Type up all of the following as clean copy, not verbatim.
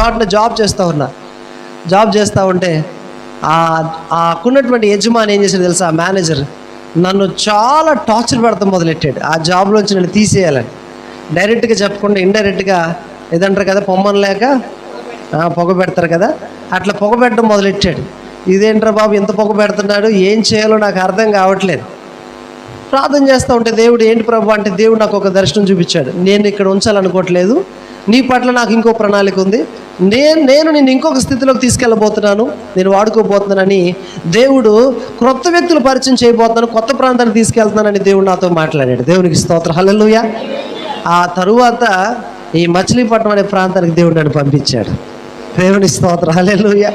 చోటన job చేస్తూ ఉంటే ఉన్నటువంటి యజమాని ఏం చేశాడు తెలుసా? ఆ మేనేజర్ నన్ను చాలా టార్చర్ పెడతాం మొదలెట్టాడు. ఆ జాబ్లోంచి నన్ను తీసేయాలని డైరెక్ట్గా చెప్పకుండా ఇండైరెక్ట్గా ఏదంటారు కదా, పొమ్మని లేక పొగ పెడతారు కదా, అట్లా పొగ పెట్టడం మొదలెట్టాడు. ఇదేంట్రా బాబు ఇంత పొగ పెడుతున్నాడు, ఏం చేయాలో నాకు అర్థం కావట్లేదు. ప్రార్థన చేస్తూ ఉంటే దేవుడు ఏంటి ప్రభు అంటే, దేవుడు నాకు ఒక దర్శనం చూపించాడు. నేను ఇక్కడ ఉంచాలనుకోవట్లేదు, నీ పట్ల నాకు ఇంకో ప్రణాళిక ఉంది, నేను నిన్ను ఇంకొక స్థితిలోకి తీసుకెళ్ళబోతున్నాను, నేను వాడుకోబోతున్నానని దేవుడు క్రొత్త వ్యక్తులు పరిచయం చేయబోతున్నాను, కొత్త ప్రాంతానికి తీసుకెళ్తున్నానని దేవుడు నాతో మాట్లాడాడు. దేవునికి స్తోత్రం, హల్లెలూయా. ఆ తరువాత ఈ మచిలీపట్నం అనే ప్రాంతానికి దేవుడు నన్ను పంపించాడు. దేవుని స్తోత్రం, హల్లెలూయా,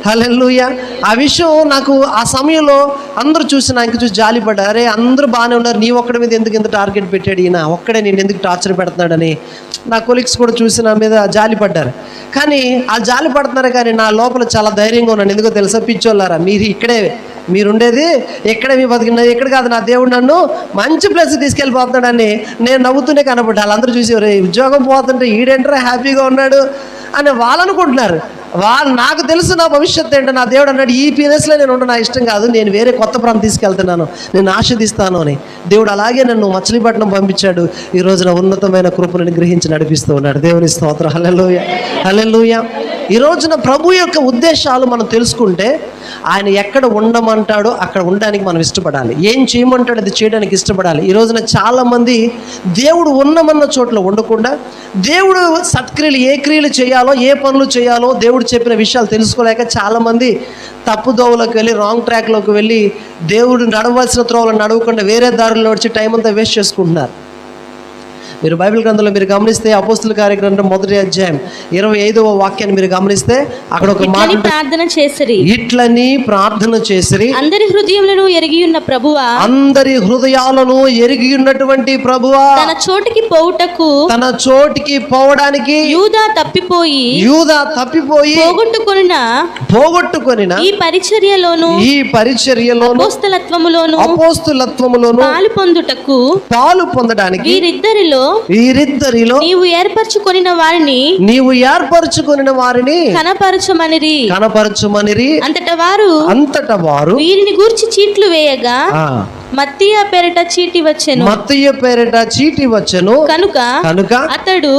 హల్లెలూయా. ఆ విషయం నాకు ఆ సమయంలో అందరూ చూసి నాకు చూసి జాలిపడ్డారు. అరే అందరూ బాగానే ఉన్నారు, నీ ఒక్కడి మీద ఎందుకు ఇంత టార్గెట్ పెట్టాడు ఈయన, ఒక్కడే నేను ఎందుకు టార్చర్ పెడుతున్నాడని నా కొలీగ్స్ కూడా చూసి నా మీద జాలిపడ్డారు. కానీ ఆ జాలి పడుతున్నారు, కానీ నా లోపల చాలా ధైర్యంగా ఉన్నాను. ఎందుకో తెలుసా? పిచ్చోళ్ళారా, మీరుండేది ఎక్కడే, మీ బతికిన ఎక్కడ కాదు, నా దేవుడు నన్ను మంచి ప్లేస్కి తీసుకెళ్ళిపోతున్నాడని నేను నవ్వుతూనే కనపడ్డా. వాళ్ళందరూ చూసి ఉద్యోగం పోతుంటే ఈడేంట్రా హ్యాపీగా ఉన్నాడు అని వాళ్ళు అనుకుంటున్నారు. నాకు తెలుసు నా భవిష్యత్తు ఏంటో. నా దేవుడు అన్నాడు, ఈ ప్లేస్లో నేను ఉండ, నా ఇష్టం కాదు, నేను వేరే కొత్త ప్రాంతం తీసుకెళ్తున్నాను, నేను ఆస్వాదిస్తాను అని. దేవుడు అలాగే నన్ను మచిలీపట్నం పంపించాడు. ఈ రోజున ఉన్నతమైన కృపను గ్రహించి నడిపిస్తూ ఉన్నాడు. దేవుని స్తోత్రం, హల్లెలూయా, హల్లెలూయా. ఈ రోజున ప్రభు యొక్క ఉద్దేశాలు మనం తెలుసుకుంటే, ఆయన ఎక్కడ ఉండమంటాడో అక్కడ ఉండడానికి మనం ఇష్టపడాలి, ఏం చేయమంటాడో అది చేయడానికి ఇష్టపడాలి. ఈ రోజున చాలామంది దేవుడు ఉన్నమన్న చోట్ల ఉండకుండా, దేవుడు సత్క్రియలు ఏ క్రియలు చేయాలో, ఏ పనులు చేయాలో దేవుడు చెప్పిన విషయాలు తెలుసుకోలేక చాలామంది తప్పుదోవలోకి వెళ్ళి, రాంగ్ ట్రాక్లోకి వెళ్ళి, దేవుడు నడవలసిన త్రోవలో నడవకుండా వేరే దారుల్లో వచ్చి టైం అంతా వేస్ట్ చేసుకుంటున్నారు. మీరు బైబిల్ గ్రంథంలో మీరు గమనిస్తే అపోస్తుల కార్యగ్రంథం 1వ అధ్యాయం 25వ వాక్యాన్ని మీరు గమనిస్తే అక్కడ ఒక మాట, ఇట్లని ప్రార్థన చేసిరి అందరి హృదయములను ఎరిగి ఉన్న ప్రభువా, అందరి హృదయాలను ఎరిగి ఉన్నటువంటి ప్రభువా, తన చోటికి పోవడానికి యూదా తప్పిపోయి పోగొట్టుకొనిన ఈ పరిచర్యలోను అపోస్తలత్వములోను పాలు పొందడానికి వీరిద్దరిలో నీవు ఏర్పరచుకొనిన వారిని కనపరచుమనిరి. అంతటా వారు వీరిని గూర్చి చీట్లు వేయగా మత్తయి పేరిట చీటి వచ్చెను. కనుక అతడు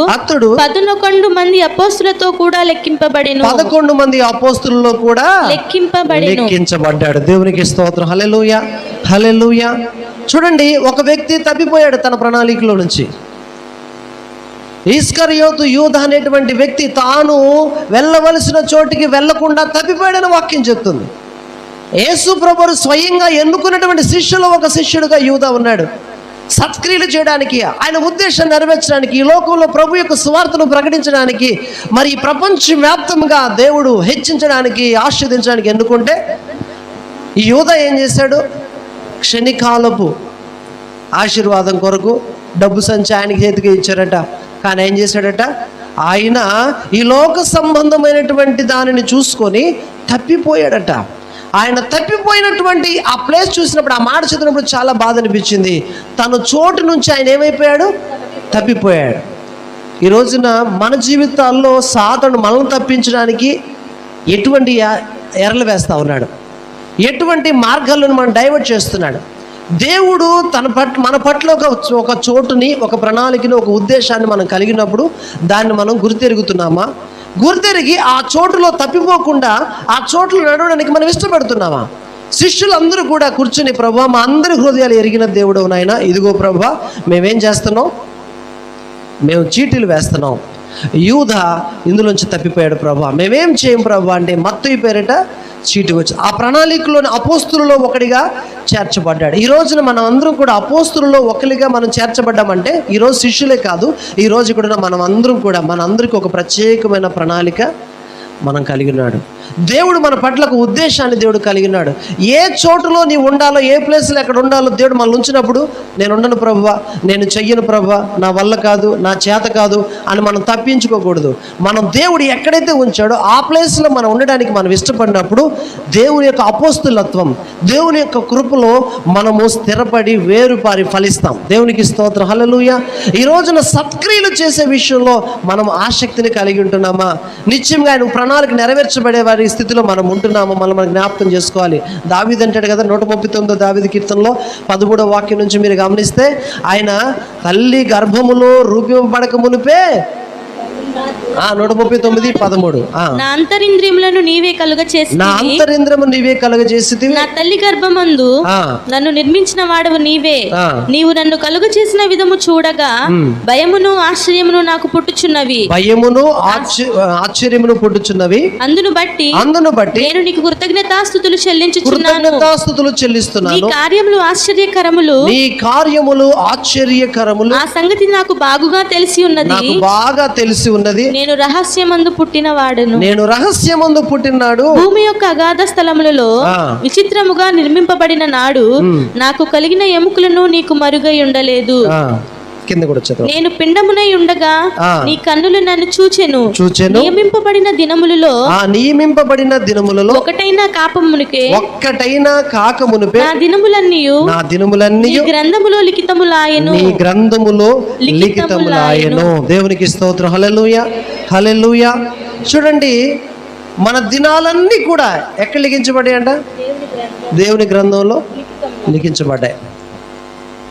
11 మంది అపోస్తులతో కూడా లెక్కింపబడెను. 11 మంది అపోస్తులలో కూడా లెక్కించబడ్డాడు. దేవునికి స్తోత్రం, హల్లెలూయా, హల్లెలూయా. చూడండి, ఒక వ్యక్తి తప్పిపోయాడు తన ప్రణాళికలో నుంచి. ఇస్కరియోతు యూదా అనేటువంటి వ్యక్తి తాను వెళ్ళవలసిన చోటికి వెళ్లకుండా తప్పిపోయాడని వాక్యం చెప్తుంది. యేసు ప్రభువు స్వయంగా ఎన్నుకున్నటువంటి శిష్యులు ఒక శిష్యుడుగా యూదా ఉన్నాడు. సత్క్రియలు చేయడానికి, ఆయన ఉద్దేశం నెరవేర్చడానికి, ఈ లోకంలో ప్రభు యొక్క సువార్తను ప్రకటించడానికి, మరి ప్రపంచవ్యాప్తంగా దేవుడు హెచ్చించడానికి, ఆశీర్వదించడానికి ఎన్నుకుంటే ఈ యూదా ఏం చేశాడు? క్షణికాలపు ఆశీర్వాదం కొరకు డబ్బు సంచి ఆయనకి చేతికి ఇచ్చారట. కానీ ఏం చేశాడట? ఆయన ఈ లోక సంబంధమైనటువంటి దానిని చూసుకొని తప్పిపోయాడట. ఆయన తప్పిపోయినటువంటి ఆ ప్లేస్ చూసినప్పుడు, ఆ మాట చదివినప్పుడు చాలా బాధ అనిపించింది. తన చోటు నుంచి ఆయన ఏమైపోయాడు? తప్పిపోయాడు. ఈ రోజున మన జీవితాల్లో సాతాను మనల్ని తప్పించడానికి ఎటువంటి ఎరలు వేస్తూ ఉన్నాడు, ఎటువంటి మార్గాలను మనం డైవర్ట్ చేస్తున్నాడు. దేవుడు మన పట్ల ఒక చోటుని, ఒక ప్రణాళికని, ఒక ఉద్దేశాన్ని మనం కలిగినప్పుడు దాన్ని మనం గుర్తెరుగుతున్నామా? గుర్తెరిగి ఆ చోటులో తప్పిపోకుండా ఆ చోటులో నడవడానికి మనం ఇష్టపడుతున్నామా? శిష్యులందరూ కూడా కూర్చుని, ప్రభువా మా అందరి హృదయాలు ఎరిగిన దేవుడు నాయన, ఇదిగో ప్రభువా మేమేం చేస్తున్నాం, మేము చీటీలు వేస్తున్నాం. యూదా ఇందులోంచి తప్పిపోయాడు ప్రభువా, మేమేం చేయం ప్రభువా అంటే మత్తయి పేరిట చీటి వచ్చి ఆ ప్రణాళికలోని అపోస్తులలో ఒకటిగా చేర్చబడ్డాడు. ఈ రోజున మనం అందరం కూడా అపోస్తులలో ఒకరిగా మనం చేర్చబడ్డామంటే, ఈరోజు శిష్యులే కాదు, ఈరోజు కూడా మనం అందరం కూడా మనందరికీ ఒక ప్రత్యేకమైన ప్రణాళిక మనం కలిగి ఉన్నాడు. దేవుడు మన పట్ల ఒక ఉద్దేశాన్ని దేవుడు కలిగి ఉన్నాడు. ఏ చోటులో నీవు ఉండాలో, ఏ ప్లేస్లో ఎక్కడ ఉండాలో దేవుడు మనల్ని ఉంచినప్పుడు, నేను ఉండను ప్రభువా, నేను చెయ్యను ప్రభువా, నా వల్ల కాదు, నా చేత కాదు అని మనం తప్పించుకోకూడదు. మనం దేవుడు ఎక్కడైతే ఉంచాడో ఆ ప్లేస్లో మనం ఉండడానికి మనం ఇష్టపడినప్పుడు దేవుని యొక్క అపోస్తులత్వం, దేవుని యొక్క కృపలో మనము స్థిరపడి వేరుపారి ఫలిస్తాం. దేవునికి స్తోత్రం, హల్లెలూయా. ఈ రోజున సత్క్రియలు చేసే విషయంలో మనం ఆసక్తిని కలిగి ఉంటున్నామా? నిత్యంగా ఆయన ప్రణాళిక నెరవేర్చబడే వారి స్థితిలో మనం ఉంటున్నామో మనం జ్ఞాపకం చేసుకోవాలి. దావీదు అంటాడు కదా 139 దావీదు కీర్తనలో 13వ వాక్యం నుంచి మీరు గమనిస్తే, ఆయన తల్లి గర్భములో రూపింపబడక మునిపే 139:13 నా అంతరింద్రియములను నీవే కలుగచేసి, నా అంతరింద్రియము నీవే కలుగచేసితివి, నా తల్లి గర్భమందు నన్ను నిర్మించిన వాడవు నీవే. నీవు నన్ను కలుగచేసిన విధము చూడగా భయమును ఆశ్చర్యమును నాకు పుట్టుచున్నవి. భయమును ఆశ్చర్యమును పుట్టుచున్నవి. అందును బట్టి నేను నీకు కృతజ్ఞతాస్తుతులు చెల్లిస్తున్నాను. నీ కార్యములు ఆశ్చర్యకరములు, నీ కార్యములు ఆశ్చర్యకరములు. ఆ సంగతి నాకు బాగుగా తెలిసి ఉన్నది, నాకు బాగా తెలిసి ఉన్నది. నేను రహస్యమందు పుట్టిన వాడను. నేను రహస్యమందు పుట్టినాడు. భూమి యొక్క అగాధ స్థలములలో విచిత్రముగా నిర్మింపబడిన నాడు నాకు కలిగిన ఎముకలను నీకు మరుగై ఉండలేదు. కింద కూడా చదువు. నేను పిండమునై ఉండగా నీ కన్నులు నన్ను చూచెను. నియమింపబడిన దినములలో ఒకటైనా కాకమునుకే నా దినములన్నీయు నీ గ్రంథములో లిఖితములాయెను. దేవునికి స్తోత్రం, హల్లెలూయా, హల్లెలూయా. చూడండి, మన దినాలన్నీ కూడా ఎక్కడ లిఖించబడ్డాయి అంట? దేవుని గ్రంథంలో లిఖించబడ్డాయి.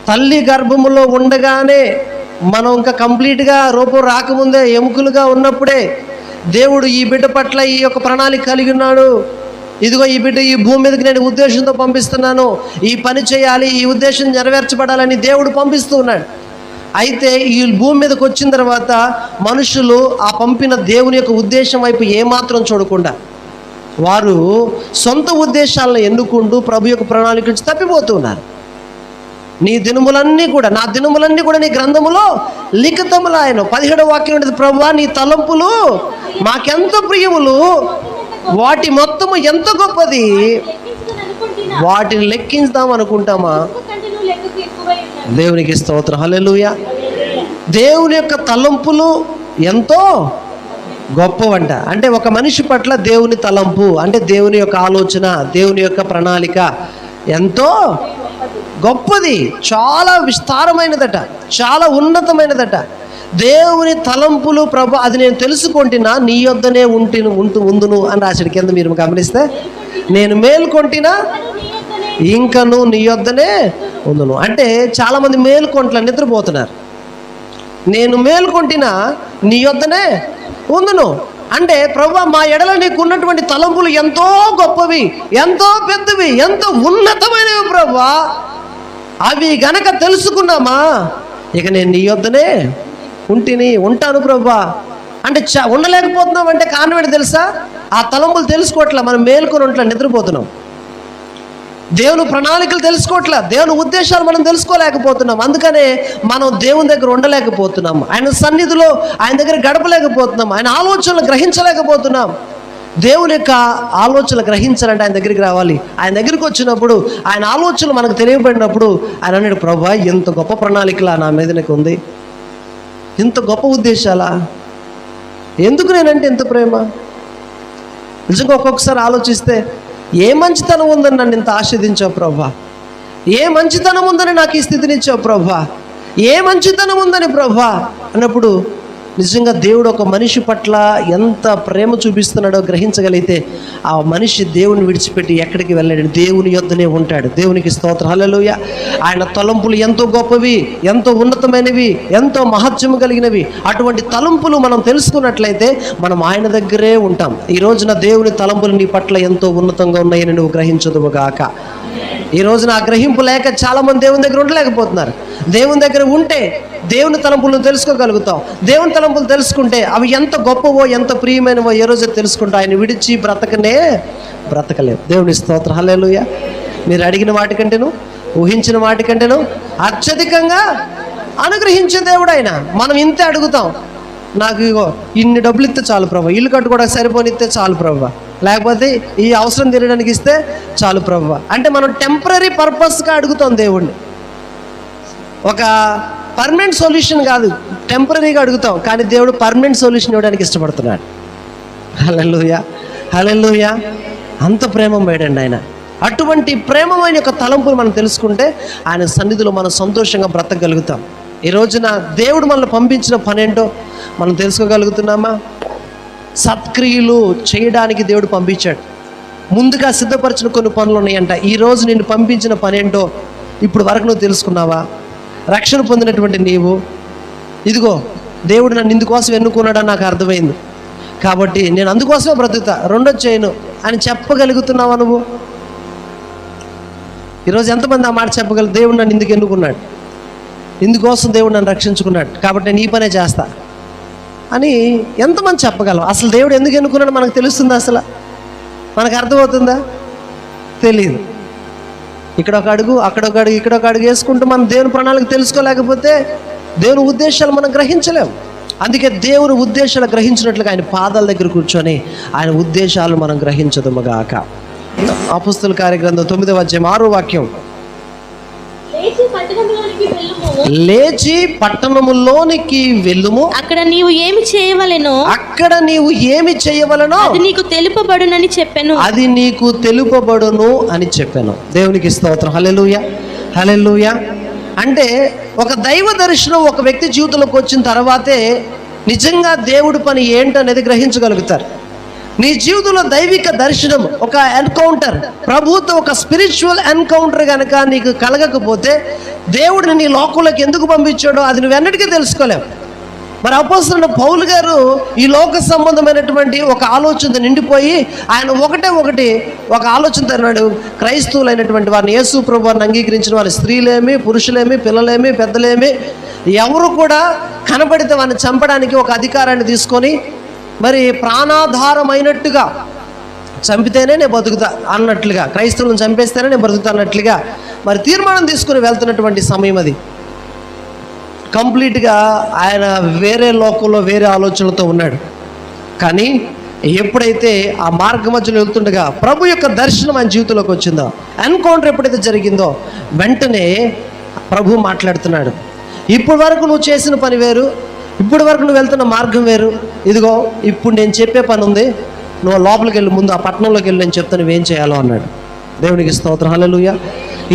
తల్లి గర్భములో ఉండగానే మనం ఇంకా కంప్లీట్గా రూపం రాకముందే ఎముకలుగా ఉన్నప్పుడే దేవుడు ఈ బిడ్డ పట్ల ఈ యొక్క ప్రణాళిక కలిగి ఉన్నాడు. ఇదిగో ఈ బిడ్డ ఈ భూమి మీదకి నేను ఉద్దేశంతో పంపిస్తున్నాను, ఈ పని చేయాలి, ఈ ఉద్దేశం నెరవేర్చబడాలని దేవుడు పంపిస్తూ ఉన్నాడు. అయితే ఈ భూమి మీదకి వచ్చిన తర్వాత మనుషులు ఆ పంపిన దేవుని యొక్క ఉద్దేశం వైపు ఏమాత్రం చూడకుండా వారు సొంత ఉద్దేశాలను ఎన్నుకుంటూ ప్రభు యొక్క ప్రణాళిక నుంచి తప్పిపోతూ ఉన్నారు. నీ దినములన్నీ కూడా, నా దినములన్నీ కూడా నీ గ్రంథములో లిఖితములాయెను. 17వ వాక్యం ఉంటుంది, ప్రభువా నీ తలంపులు మాకెంత ప్రియములు, వాటి మొత్తము ఎంత గొప్పది, వాటిని లెక్కించుదాం అనుకుంటామా? దేవునికి స్తోత్రం, హల్లెలూయా. దేవుని యొక్క తలంపులు ఎంతో గొప్పవంట. అంటే ఒక మనిషి పట్ల దేవుని తలంపు అంటే దేవుని యొక్క ఆలోచన, దేవుని యొక్క ప్రణాళిక ఎంతో గొప్పది, చాలా విస్తారమైనదట, చాలా ఉన్నతమైనదట. దేవుని తలంపులు ప్రభు అది నేను తెలుసుకుంటున్నా, నీ యొద్దనే ఉందును అని రాశాడు కింద. మీరు గమనిస్తే, నేను మేల్కొంటినా ఇంకను నీ యొద్దనే ఉందును అంటే చాలామంది మేల్కొంట్ల నిద్రపోతున్నారు. నేను మేల్కొంటినా నీ యొద్దనే ఉందును అంటే, ప్రభువా మా ఎడల నీకు ఉన్నటువంటి తలంపులు ఎంతో గొప్పవి, ఎంతో పెద్దవి, ఎంతో ఉన్నతమైనవి ప్రభువా. అవి గనక తెలుసుకున్నామా, ఇక నేను నీ యొద్దనే ఉంటాను ప్రభువా అంటే ఉండలేకపోతున్నాం. అంటే కారణం ఏంటి తెలుసా? ఆ తలంపులు తెలుసుకోవట్లా, మనం మేల్కొని ఉంట్లా నిద్రపోతున్నాం. దేవుని ప్రణాళికలు తెలుసుకోవట్లా, దేవుని ఉద్దేశాలు మనం తెలుసుకోలేకపోతున్నాం. అందుకనే మనం దేవుని దగ్గర ఉండలేకపోతున్నాం, ఆయన సన్నిధిలో ఆయన దగ్గర గడపలేకపోతున్నాం, ఆయన ఆలోచనలు గ్రహించలేకపోతున్నాం. దేవుని యొక్క ఆలోచనలు గ్రహించాలంటే ఆయన దగ్గరికి రావాలి. ఆయన దగ్గరికి వచ్చినప్పుడు ఆయన ఆలోచనలు మనకు తెలియబడినప్పుడు ఆయన అన్నాడు, ప్రభువా ఎంత గొప్ప ప్రణాళికలా నా మీద నీకు ఉంది, ఇంత గొప్ప ఉద్దేశాలా, ఎందుకు నేనంటే ఎంత ప్రేమ. నిజంగా ఒక్కొక్కసారి ఆలోచిస్తే ఏ మంచితనం ఉందని నన్ను ఇంత ఆస్వాదించావు ప్రభువా, ఏ మంచితనం ఉందని నాకు ఈ స్థితినిచ్చావు ప్రభువా, ఏ మంచితనం ఉందని ప్రభువా అన్నప్పుడు నిజంగా దేవుడు ఒక మనిషి పట్ల ఎంత ప్రేమ చూపిస్తున్నాడో గ్రహించగలిగితే ఆ మనిషి దేవుని విడిచిపెట్టి ఎక్కడికి వెళ్ళాడు, దేవుని యొద్దనే ఉంటాడు. దేవునికి స్తోత్రం, హల్లెలూయా. ఆయన తలంపులు ఎంతో గొప్పవి, ఎంతో ఉన్నతమైనవి, ఎంతో మహత్యము కలిగినవి. అటువంటి తలంపులు మనం తెలుసుకున్నట్లయితే మనం ఆయన దగ్గరే ఉంటాం. ఈ రోజున దేవుని తలంపులు నీ పట్ల ఎంతో ఉన్నతంగా ఉన్నాయని నువ్వు గ్రహించదువుగాక. ఈ రోజున ఆ గ్రహింపు లేక చాలామంది దేవుని దగ్గర ఉండలేకపోతున్నారు. దేవుని దగ్గర ఉంటే దేవుని తలంపులను తెలుసుకోగలుగుతాం. దేవుని తలంపులు తెలుసుకుంటే అవి ఎంత గొప్పవో ఎంత ప్రియమైనవో ఏ రోజు తెలుసుకుంటా. ఆయన విడిచి బ్రతకలేవు. దేవుని స్తోత్రం, హల్లెలూయా. మీరు అడిగిన వాటికంటేను ఊహించిన వాటికంటేను అత్యధికంగా అనుగ్రహించే దేవుడు ఆయన. మనం ఇంతే అడుగుతాం, నాకు ఇగో ఇన్ని డబ్బులు ఇస్తే చాలు ప్రభా, ఇల్లు కట్టుకోవడానికి సరిపోనిస్తే చాలు ప్రభా, లేకపోతే ఈ అవసరం తీరడానికి ఇస్తే చాలు ప్రభువా. అంటే మనం టెంపరీ పర్పస్గా అడుగుతాం దేవుణ్ణి, ఒక పర్మనెంట్ సొల్యూషన్ కాదు, టెంపరీగా అడుగుతాం. కానీ దేవుడు పర్మనెంట్ సొల్యూషన్ ఇవ్వడానికి ఇష్టపడుతున్నాడు. హల్లెలూయా, హల్లెలూయా. అంత ప్రేమమయుడండి ఆయన. అటువంటి ప్రేమమైన యొక్క తలంపులు మనం తెలుసుకుంటే ఆయన సన్నిధిలో మనం సంతోషంగా బ్రతకగలుగుతాం. ఈ రోజున దేవుడు మనల్ని పంపించిన పని ఏంటో మనం తెలుసుకోగలుగుతున్నామా? సత్క్రియలు చేయడానికి దేవుడు పంపించాడు. ముందుగా సిద్ధపరిచిన కొన్ని పనులు ఉన్నాయంట. ఈరోజు నిన్ను పంపించిన పని ఏంటో ఇప్పుడు వరకు నువ్వు తెలుసుకున్నావా? రక్షణ పొందినటువంటి నీవు, ఇదిగో దేవుడు నన్ను ఇందుకోసం ఎన్నుకున్నాడని నాకు అర్థమైంది కాబట్టి నేను అందుకోసమే బ్రతుకుతా, రెండో చేయను అని చెప్పగలుగుతున్నావా నువ్వు? ఈరోజు ఎంతమంది ఆ మాట చెప్పగలరు? దేవుడు నన్ను ఇందుకు ఎన్నుకున్నాడు, ఇందుకోసం దేవుడు నన్ను రక్షించుకున్నాడు కాబట్టి నేను ఈ పనే చేస్తా అని ఎంతమంది చెప్పగలం? అసలు దేవుడు ఎందుకు ఎన్నుకున్నాడు మనకు తెలుస్తుందా? అసలు మనకు అర్థమవుతుందా? తెలియదు. ఇక్కడ ఒక అడుగు, అక్కడ ఒక అడుగు, ఇక్కడ ఒక అడుగు వేసుకుంటూ మనం దేవుని ప్రణాళిక తెలుసుకోలేకపోతే దేవుని ఉద్దేశాలు మనం గ్రహించలేము. అందుకే దేవుని ఉద్దేశాలు గ్రహించినట్లుగా ఆయన పాదాల దగ్గర కూర్చొని ఆయన ఉద్దేశాలు మనం గ్రహించదుముగాక. అపోస్తలుల కార్యగ్రంథం 9వ అధ్యాయం 6వ వాక్యం. లేచి పట్టణములోనికి వెళ్ళుము, అక్కడ నీవు ఏమి చేయవలెనో అది నీకు తెలుపబడునని చెప్పెను. అది నీకు తెలుపబడును అని చెప్పాను. దేవునికి స్తోత్రం. హల్లెలూయా, హల్లెలూయా. అంటే ఒక దైవ దర్శనం ఒక వ్యక్తి జీవితంలోకి వచ్చిన తర్వాతే నిజంగా దేవుడి పని ఏంటనేది గ్రహించగలుగుతారు. నీ జీవితంలో దైవిక దర్శనం, ఒక ఎన్కౌంటర్, ప్రభుతో ఒక స్పిరిచువల్ ఎన్కౌంటర్ కనుక నీకు కలగకపోతే దేవుడిని నీ లోకంలోకి ఎందుకు పంపించాడో అది నువ్వు ఎన్నటికీ తెలుసుకోలేవు. మరి అపోస్తలుడైన పౌలు గారు ఈ లోక సంబంధమైనటువంటి ఒక ఆలోచనతో నిండిపోయి ఆయన ఒకటి ఒక ఆలోచనతో అన్నాడు. క్రైస్తవులైనటువంటి వారిని, యేసు ప్రభు వారిని అంగీకరించిన వారి స్త్రీలేమి, పురుషులేమి, పిల్లలేమి, పెద్దలేమి ఎవరు కూడా కనబడితే వారిని చంపడానికి ఒక అధికారాన్ని తీసుకొని మరి ప్రాణాధారమైనట్టుగా చంపితేనే నేను బతుకుతా అన్నట్లుగా, క్రైస్తవులను చంపేస్తేనే నేను బతుకుతా అన్నట్లుగా మరి తీర్మానం తీసుకుని వెళ్తున్నటువంటి సమయం అది. కంప్లీట్గా ఆయన వేరే లోకంలో వేరే ఆలోచనలతో ఉన్నాడు. కానీ ఎప్పుడైతే ఆ మార్గ మధ్యలో వెళ్తుండగా ప్రభు యొక్క దర్శనం ఆయన జీవితంలోకి వచ్చిందో, ఎన్కౌంటర్ ఎప్పుడైతే జరిగిందో వెంటనే ప్రభు మాట్లాడుతున్నాడు. ఇప్పటి వరకు నువ్వు చేసిన పని వేరు, ఇప్పటి వరకు నువ్వు వెళ్తున్న మార్గం వేరు. ఇదిగో ఇప్పుడు నేను చెప్పే పని ఉంది, నువ్వు లోపలికి వెళ్ళి, ముందు ఆ పట్టణంలోకి వెళ్ళి నేను చెప్తాను నువ్వేం చేయాలో అన్నాడు. దేవునికి స్తోత్రం. హల్లెలూయా.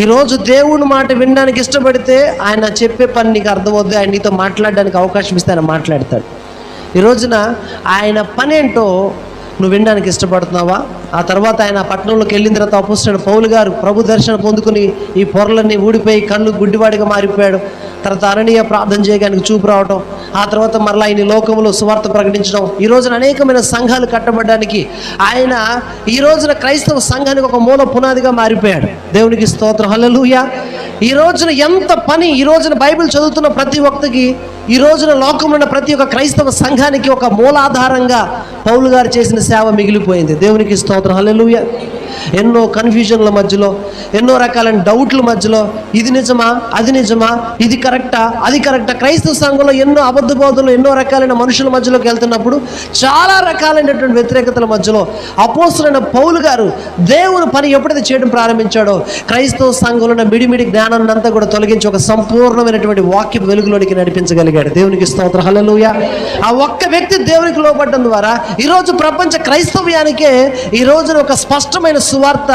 ఈరోజు దేవుని మాట వినడానికి ఇష్టపడితే ఆయన చెప్పే పని నీకు అర్థమవుద్ది, ఆయన నీతో మాట్లాడడానికి అవకాశం ఇస్తే ఆయన మాట్లాడతాడు. ఈ రోజున ఆయన పని ఏంటో నువ్వు వినడానికి ఇష్టపడుతున్నావా? ఆ తర్వాత ఆయన పట్టణంలోకి వెళ్ళిన తర్వాత అపోస్తలుడైన పౌలు గారు ప్రభు దర్శనం పొందుకుని ఈ పొరలన్నీ ఊడిపోయి కళ్ళు గుడ్డివాడిగా మారిపోయాడు. తర్వాత అననీయ ప్రార్థన చేయడానికి చూపు రావటం, ఆ తర్వాత మరలా ఆయన లోకంలో సువార్త ప్రకటించడం, ఈ రోజున అనేకమైన సంఘాలు కట్టబడడానికి ఆయన ఈ రోజున క్రైస్తవ సంఘానికి ఒక మూల పునాదిగా మారిపోయాడు. దేవునికి స్తోత్రం. హల్లెలూయా. ఈ రోజున ఎంత పని, ఈ రోజున బైబిల్ చదువుతున్న ప్రతి ఒక్కరికి, ఈ రోజున లోకంలో ఉన్న ప్రతి ఒక్క క్రైస్తవ సంఘానికి ఒక మూలాధారంగా పౌలు గారు చేసిన సేవ మిగిలిపోయింది. దేవునికి స్తోత్రం. హల్లెలూయా. ఎన్నో కన్ఫ్యూజన్ల మధ్యలో, ఎన్నో రకాలైన డౌట్ల మధ్యలో, ఇది నిజమా, అది నిజమా, ఇది కరెక్టా, అది కరెక్టా, క్రైస్తవ సంఘంలో ఎన్నో అబద్ధ బోధనలు, ఎన్నో రకాలైన మనుషుల మధ్యలోకి వెళ్తున్నప్పుడు, చాలా రకాలైనటువంటి వ్యతిరేకతల మధ్యలో అపోస్తలుడైన పౌలు గారు దేవుని పని ఎప్పుడైతే చేయడం ప్రారంభించాడో క్రైస్తవ సంఘంలో ఉన్న మిడిమిడి జ్ఞానాన్ని అంతా కూడా తొలగించి ఒక సంపూర్ణమైనటువంటి వాక్య వెలుగులోనికి నడిపించగలిగాడు. దేవునికి స్తోత్రం. హల్లెలూయా. ఆ ఒక్క వ్యక్తి దేవునికి లోబడడం ద్వారా ఈరోజు ప్రపంచ క్రైస్తవ్యానికే ఈ రోజున ఒక స్పష్టమైన సువార్త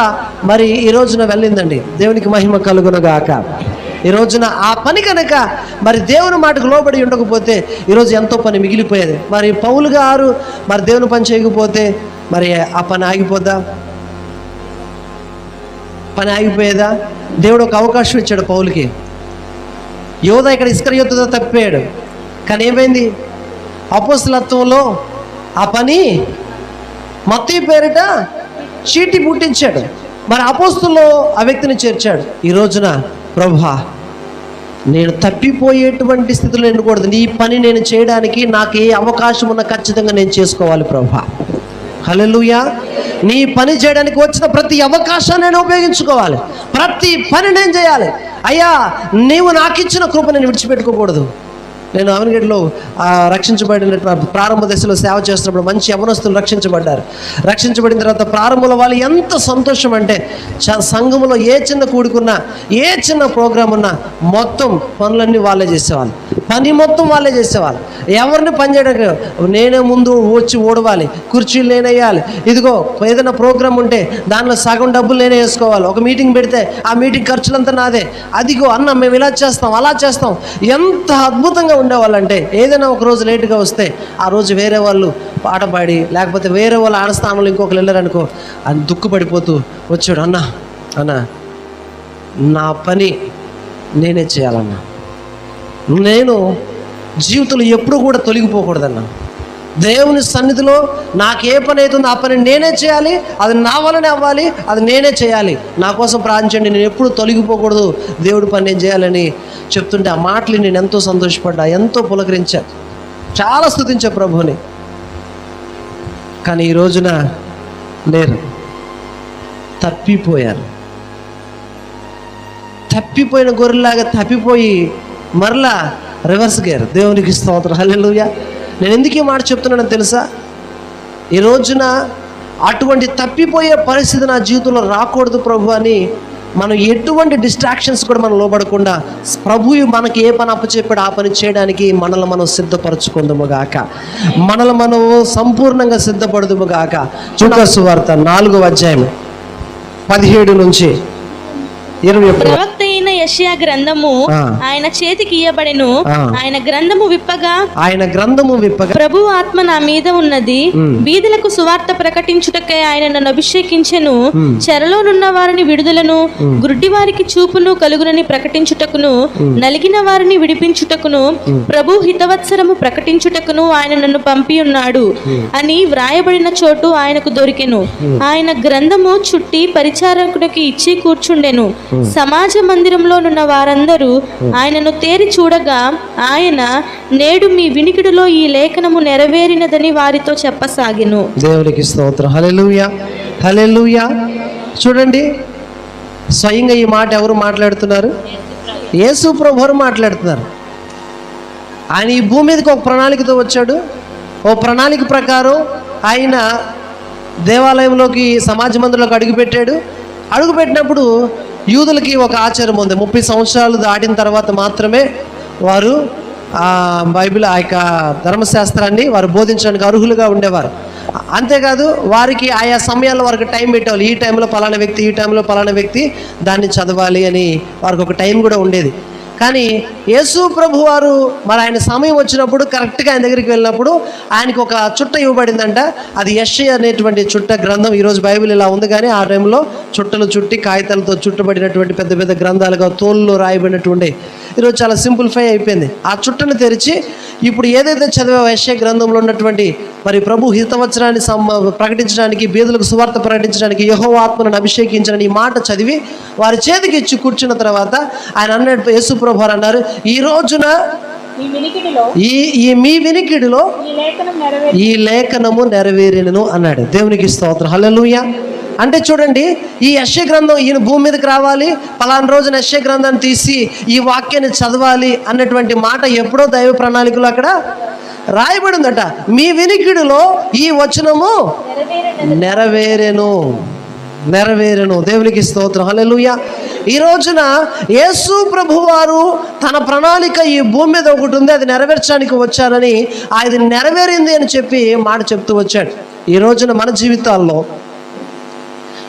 మరి ఈ రోజున వెళ్ళిందండి. దేవునికి మహిమ కలుగునుగాక. ఈ రోజున ఆ పని కనుక మరి దేవుని మాటకు లోబడి ఉండకపోతే ఈరోజు ఎంతో పని మిగిలిపోయేది. మరి పౌలు గారు మరి దేవుని పని చేయకపోతే మరి ఆ పని ఆగిపోద్దా? పని ఆగిపోయేదా? దేవుడు ఒక అవకాశం ఇచ్చాడు పౌలుకి. యోధ ఇక్కడ ఇస్కరియోతుతో తప్పిపోయాడు, కానీ ఏమైంది? అపోస్తలత్వంలో ఆ పని మత్తయి పేరిట చీటి పుట్టించాడు. మరి అపోస్తుల్లో ఆ వ్యక్తిని చేర్చాడు. ఈ రోజున ప్రభువా, నేను తప్పిపోయేటువంటి స్థితిలో ఎన్నకూడదు, నీ పని నేను చేయడానికి నాకు ఏ అవకాశం ఉన్నా ఖచ్చితంగా నేను చేసుకోవాలి ప్రభువా. హల్లెలూయా. నీ పని చేయడానికి వచ్చిన ప్రతి అవకాశాన్ని నేను ఉపయోగించుకోవాలి, ప్రతి పని నేను చేయాలి. అయ్యా, నీవు నాకు ఇచ్చిన కృప నేను విడిచిపెట్టుకోకూడదు. నేను అవనగడ్డలో రక్షించబడిన ప్రారంభ దశలో సేవ చేస్తున్నప్పుడు మంచి యవనస్తులు రక్షించబడిన తర్వాత ప్రారంభంలో వాళ్ళు ఎంత సంతోషం అంటే సంఘములో ఏ చిన్న కూడుకున్నా ఏ చిన్న ప్రోగ్రాం ఉన్నా మొత్తం పనులన్నీ వాళ్ళే చేసేవాళ్ళు, పని మొత్తం వాళ్ళే చేసేవాళ్ళు. ఎవరిని పని చేయడానికి నేనే ముందు వచ్చి ఓడవాలి, కుర్చీలు నేనే వేయాలి, ఇదిగో ఏదైనా ప్రోగ్రాం ఉంటే దానిలో సగం డబ్బులు నేనే వేసుకోవాలి, ఒక మీటింగ్ పెడితే ఆ మీటింగ్ ఖర్చులంతా నాదే, అదిగో అన్న మేము ఇలా చేస్తాం అలా చేస్తాం. ఎంత అద్భుతంగా ఉండేవాళ్ళంటే ఏదైనా ఒక రోజు లేటుగా వస్తే ఆ రోజు వేరే వాళ్ళు పాట పాడి లేకపోతే వేరే వాళ్ళ ఆడస్థానంలో ఇంకొకరు వెళ్ళారనుకో అని దుఃఖపడిపోతూ వచ్చాడు, అన్న నా పని నేనే చేయాలన్నా, నేను జీవితంలో ఎప్పుడు కూడా తొలగిపోకూడదన్నా, దేవుని సన్నిధిలో నాకు ఏ పని అవుతుందో ఆ పని నేనే చేయాలి, అది నా వల్లనే అవ్వాలి, అది నేనే చేయాలి, నా కోసం ప్రార్థించండి, నేను ఎప్పుడు తొలగిపోకూడదు, దేవుడి పని నేను చేయాలని చెప్తుంటే ఆ మాటలు నేను ఎంతో సంతోషపడ్డా, ఎంతో పులకరించా, చాలా స్తుతించా ప్రభుని. కానీ ఈ రోజున లేరు, తప్పిపోయిన గొర్రెలాగా తప్పిపోయి మరలా రివర్స్ గేర్. దేవునికి స్తోత్రం, హల్లెలూయా. నేను ఎందుకు ఈ మాట చెప్తున్నానో తెలుసా? ఈ రోజున అటువంటి తప్పిపోయే పరిస్థితి నా జీవితంలో రాకూడదు ప్రభు అని మనం ఎటువంటి డిస్ట్రాక్షన్స్ కూడా మనం లోబడకుండా ప్రభువు మనకి ఏ పని అప్పచెప్పాడు ఆ పని చేయడానికి మనల్ని మనం సిద్ధపరచుకుందాము గాక, మనల్ని మనం సంపూర్ణంగా సిద్ధపడదుము గాక. లూకా సువార్త 4వ అధ్యాయం 17 నుంచి 20. ప్రవక్త అయిన యెషయా గ్రంథము ఆయన చేతికి ఇయ్యబడెను. ఆయన గ్రంథము విప్పగా ప్రభువు ఆత్మ నా మీద ఉన్నది, బీదలకు సువార్త ప్రకటించుటకై ఆయన నన్ను అభిషేకించెను, చెరలోనున్న వారిని విడుదలను, గుడ్డి వారికి చూపును కలుగునని ప్రకటించుటకును, నలిగిన వారిని విడిపించుటకును, ప్రభు హితవత్సరము ప్రకటించుటకును ఆయన నన్ను పంపి ఉన్నాడు అని వ్రాయబడిన చోటు ఆయనకు దొరికెను. ఆయన గ్రంథము చుట్టి పరిచారకుడికి ఇచ్చి కూర్చుండెను. సమాజ మందిరంలోనున్న వారందరూ ఆయనను తేరి చూడగా ఆయన, నేడు మీ వినికిడిలో ఈ లేఖనము నెరవేరినదని వారితో చెప్పసాగెను. దేవునికి స్తోత్రం, హల్లెలూయా, హల్లెలూయా. చూడండి, స్వయంగా ఈ మాట ఎవరు మాట్లాడుతున్నారు? యేసు ప్రభువు మాట్లాడుతున్నారు. ఆయన ఈ భూమి మీదకి ఒక ప్రణాళికతో వచ్చాడు. ఓ ప్రణాళిక ప్రకారం ఆయన దేవాలయంలోకి, సమాజ మందిరంలోకి అడుగుపెట్టినప్పుడు యూదులకి ఒక ఆచారం ఉంది, 30 సంవత్సరాలు దాటిన తర్వాత మాత్రమే వారు బైబిల్ ఆ యొక్క ధర్మశాస్త్రాన్ని వారు బోధించడానికి అర్హులుగా ఉండేవారు. అంతేకాదు వారికి ఆయా సమయాల్లో వారికి టైం పెట్టేవాళ్ళు, ఈ టైంలో పలానా వ్యక్తి, ఈ టైంలో పలానా వ్యక్తి దాన్ని చదవాలి అని వారికి ఒక టైం కూడా ఉండేది. కానీ యేసు ప్రభు వారు మరి ఆయన సమయం వచ్చినప్పుడు కరెక్ట్గా ఆయన దగ్గరికి వెళ్ళినప్పుడు ఆయనకు ఒక చుట్ట ఇవ్వబడిందంట. అది యెషయా అనేటువంటి చుట్ట గ్రంథం. ఈరోజు బైబిల్ ఇలా ఉంది, కానీ ఆ టైంలో చుట్టలు చుట్టి కాగితాలతో చుట్టబడినటువంటి పెద్ద పెద్ద గ్రంథాలుగా తోలులో రాయబడినటువంటి, ఈరోజు చాలా సింప్లిఫై అయిపోయింది. ఆ చుట్టను తెరిచి ఇప్పుడు ఏదైతే చదివే యెషయా గ్రంథంలో ఉన్నటువంటి మరి ప్రభు హితవచనాన్ని ప్రకటించడానికి, బీదలకు సువార్త ప్రకటించడానికి, యెహోవా ఆత్మను అభిషేకించడానికి ఈ మాట చదివి వారి చేతికి ఇచ్చి కూర్చున్న తర్వాత ఆయన అన్నట్టు యేసు ప్రభు వారు అన్నారు, ఈ రోజున మీ వినికిడిలో ఈ లేఖనము నెరవేరినను అన్నాడు. దేవునికి స్తోత్రం, హల్లెలూయా. అంటే చూడండి, ఈ యెషయా గ్రంథం ఈయన భూమి మీదకి రావాలి, పలానా రోజున యెషయా గ్రంథాన్ని తీసి ఈ వాక్యాన్ని చదవాలి అన్నటువంటి మాట ఎప్పుడో దైవ ప్రణాళికలో అక్కడ రాయబడి ఉందట. మీ వినికిడిలో ఈ వచనము నెరవేరెను. దేవునికి స్తోత్రం, హల్లెలూయా. ఈ రోజున యేసు ప్రభు వారు తన ప్రణాళిక ఈ భూమి మీద ఒకటి ఉంది, అది నెరవేర్చడానికి వచ్చారని, అది నెరవేరింది అని చెప్పి మాట చెప్తూ వచ్చాడు. ఈ రోజున మన జీవితాల్లో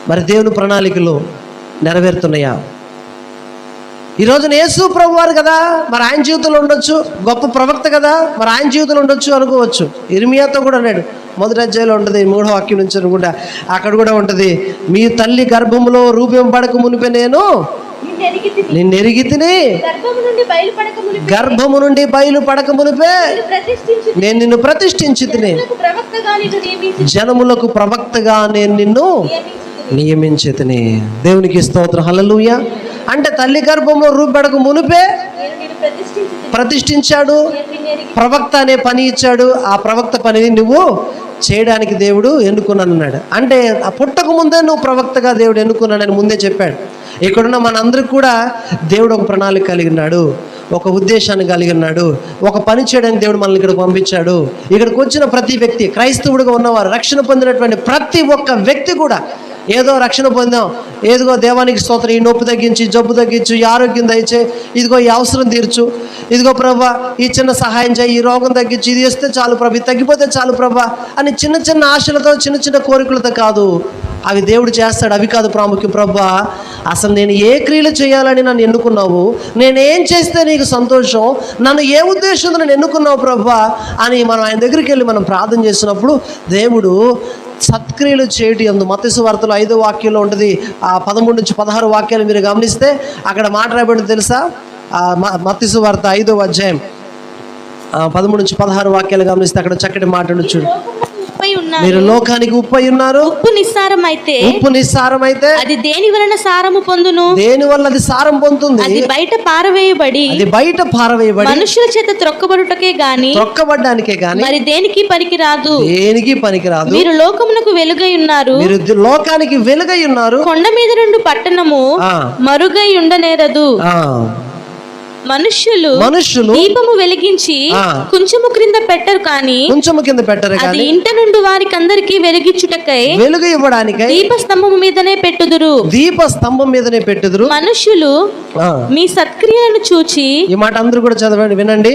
మరి దేవుని ప్రణాళికలు నెరవేరుతున్నాయా? ఈ రోజున యేసు ప్రభు వారు కదా, మరి ఆయన జీవితంలో ఉండొచ్చు, గొప్ప ప్రవక్త కదా, మరి ఆయన జీవితంలో ఉండొచ్చు అనుకోవచ్చు. ఇర్మియాతో కూడా అన్నాడు, 1వ అధ్యాయంలో ఉంటుంది, 3వ వాక్యం నుంచి అనుకుంటా, అక్కడ కూడా ఉంటుంది, మీ తల్లి గర్భములో రూపింపడక మునిపే నేను నిన్ను ఎరిగితిని, గర్భము నుండి బయలుపడక మునిపే నేను నిన్ను ప్రతిష్ఠించి తిని, జనములకు ప్రవక్తగా నేను నిన్ను నియమించితిని. దేవునికి స్తోత్రం, హల్లెలూయా. అంటే తల్లి గర్భంలో రూపడకు మునిపే ప్రతిష్ఠించాడు, ప్రవక్త అనే పని ఇచ్చాడు, ఆ ప్రవక్త పనిని నువ్వు చేయడానికి దేవుడు ఎన్నుకున్నానన్నాడు. అంటే ఆ పుట్టక ముందే నువ్వు ప్రవక్తగా దేవుడు ఎన్నుకున్నాడని ముందే చెప్పాడు. ఇక్కడున్న మనందరికి కూడా దేవుడు ఒక ప్రణాళిక కలిగినాడు, ఒక ఉద్దేశాన్ని కలిగి ఉన్నాడు. ఒక పని చేయడానికి దేవుడు మనల్ని ఇక్కడికి పంపించాడు. ఇక్కడికి వచ్చిన ప్రతి వ్యక్తి, క్రైస్తవుడిగా ఉన్నవారు, రక్షణ పొందినటువంటి ప్రతి ఒక్క వ్యక్తి కూడా ఏదో రక్షణ పొందాం, ఏదిగో దేవానికి స్తోత్రం, ఈ నొప్పి తగ్గించి, జబ్బు తగ్గించు, ఈ ఆరోగ్యం దయచే, ఇదిగో ఈ అవసరం తీర్చు, ఇదిగో ప్రభా ఈ చిన్న సహాయం చేయి, ఈ రోగం తగ్గించి, ఇది వస్తే చాలు ప్రభా, ఇది తగ్గిపోతే చాలు ప్రభా అని చిన్న చిన్న ఆశలతో, చిన్న చిన్న కోరికలతో కాదు. అవి దేవుడు చేస్తాడు. అవి కాదు ప్రాముఖ్యం. ప్రభా అసలు నేను ఏ క్రియలు చేయాలని నన్ను ఎన్నుకున్నావు, నేనేం చేస్తే నీకు సంతోషం, నన్ను ఏ ఉద్దేశంతో నన్ను ఎన్నుకున్నావు ప్రభా అని మనం ఆయన దగ్గరికి వెళ్ళి మనం ప్రార్థన చేసినప్పుడు దేవుడు సత్క్రియలు చేయటి యందు, మత్తయి సువార్తలో 5వ వాక్యంలో ఉంటుంది. ఆ 13 నుంచి 16 వాక్యాలు మీరు గమనిస్తే అక్కడ మాట రాయబడింది తెలుసా? మత్తయి సువార్త 5వ అధ్యాయం 13 నుంచి 16 వాక్యాలు గమనిస్తే అక్కడ చక్కటి మాట చూడు. మీరు లోకానికి ఉప్పు అయి ఉన్నారు. ఉప్పు నిస్సారమైతే అది దేని వలన సారము పొందును? దేని వల్ల అది సారం పొందుతుంది? అది బయట పారవేయబడి మనుషుల చేత త్రొక్కబడుటకే గాని, త్రొక్కబడ్డానికే గాని మరి దేనికి పనికిరాదు. మీరు లోకమునకు వెలుగై ఉన్నారు. మీరు లోకానికి వెలుగై ఉన్నారు. కొండ మీద నుండి పట్టణము మరుగై ఉండనేరదు. మనుష్యులు దీపము వెలిగించి కొంచెము కింద పెట్టరు కానీ అది ఇంట నుండి వారికి అందరికి వెలిగించుటకై, వెలుగు ఇవ్వడానికై దీపస్తంభము మీదనే పెట్టుదురు. మనుష్యులు మీ సత్క్రియలను చూచి, ఈ మాట అందరూ కూడా చదవండి, వినండి.